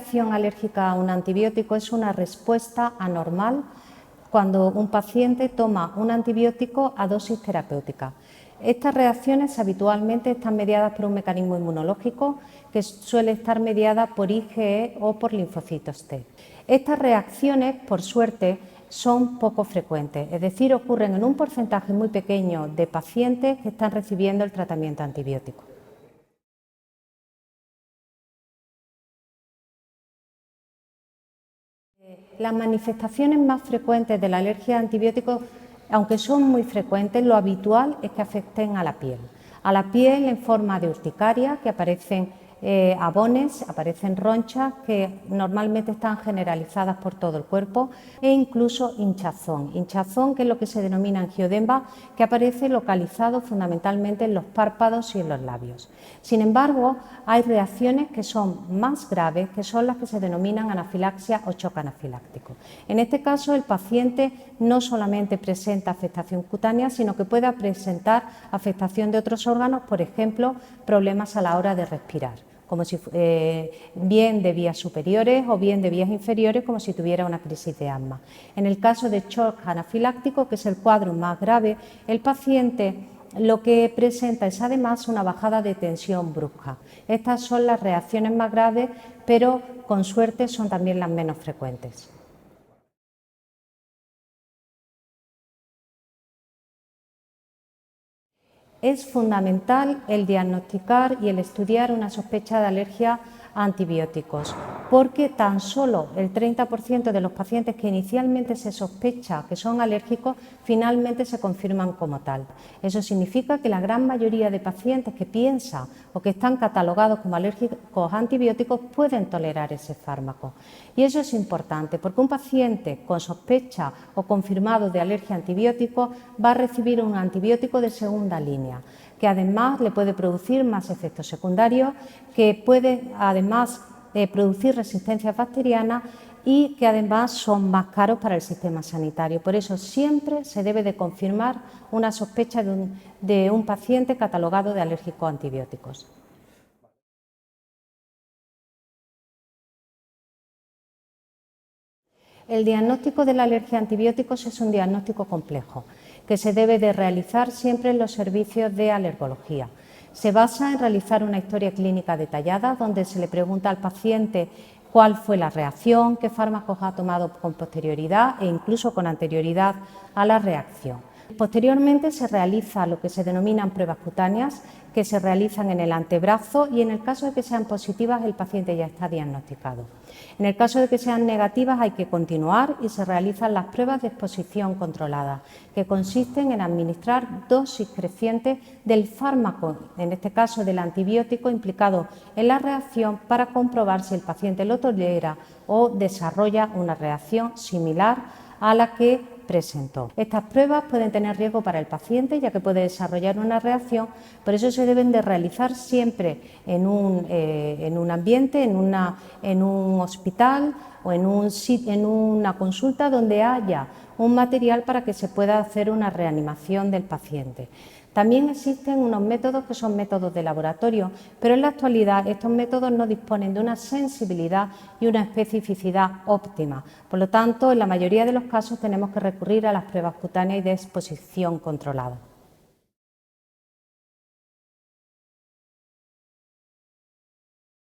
reacción alérgica a un antibiótico es una respuesta anormal cuando un paciente toma un antibiótico a dosis terapéutica. Estas reacciones habitualmente están mediadas por un mecanismo inmunológico que suele estar mediada por IgE o por linfocitos T. Estas reacciones, por suerte, son poco frecuentes, es decir, ocurren en un porcentaje muy pequeño de pacientes que están recibiendo el tratamiento antibiótico. Las manifestaciones más frecuentes de la alergia a antibióticos, aunque son muy frecuentes, lo habitual es que afecten a la piel en forma de urticaria, que aparecen abones, aparecen ronchas que normalmente están generalizadas por todo el cuerpo, e incluso hinchazón, que es lo que se denomina angioedema, que aparece localizado fundamentalmente en los párpados y en los labios. Sin embargo, hay reacciones que son más graves, que son las que se denominan anafilaxia o shock anafiláctico. En este caso, el paciente no solamente presenta afectación cutánea, sino que puede presentar afectación de otros órganos, por ejemplo, problemas a la hora de respirar, como si bien de vías superiores o bien de vías inferiores, como si tuviera una crisis de asma. En el caso de shock anafiláctico, que es el cuadro más grave, el paciente lo que presenta es además una bajada de tensión brusca. Estas son las reacciones más graves, pero con suerte son también las menos frecuentes. Es fundamental el diagnosticar y el estudiar una sospecha de alergia a antibióticos, porque tan solo el 30% de los pacientes que inicialmente se sospecha que son alérgicos finalmente se confirman como tal. Eso significa que la gran mayoría de pacientes que piensan o que están catalogados como alérgicos a antibióticos pueden tolerar ese fármaco. Y eso es importante, porque un paciente con sospecha o confirmado de alergia a antibióticos va a recibir un antibiótico de segunda línea, que además le puede producir más efectos secundarios, que puede además producir resistencias bacterianas y que además son más caros para el sistema sanitario. Por eso siempre se debe de confirmar una sospecha de un paciente catalogado de alérgico a antibióticos. El diagnóstico de la alergia a antibióticos es un diagnóstico complejo que se debe de realizar siempre en los servicios de alergología. Se basa en realizar una historia clínica detallada donde se le pregunta al paciente cuál fue la reacción, qué fármacos ha tomado con posterioridad e incluso con anterioridad a la reacción. Posteriormente se realiza lo que se denominan pruebas cutáneas, que se realizan en el antebrazo, y en el caso de que sean positivas el paciente ya está diagnosticado. En el caso de que sean negativas hay que continuar y se realizan las pruebas de exposición controlada, que consisten en administrar dosis crecientes del fármaco, en este caso del antibiótico implicado en la reacción, para comprobar si el paciente lo tolera o desarrolla una reacción similar a la que presentó. Estas pruebas pueden tener riesgo para el paciente, ya que puede desarrollar una reacción, por eso se deben de realizar siempre en un ambiente, en un hospital o en una consulta donde haya un material para que se pueda hacer una reanimación del paciente. También existen unos métodos que son métodos de laboratorio, pero en la actualidad estos métodos no disponen de una sensibilidad y una especificidad óptima. Por lo tanto, en la mayoría de los casos tenemos que recurrir a las pruebas cutáneas y de exposición controlada.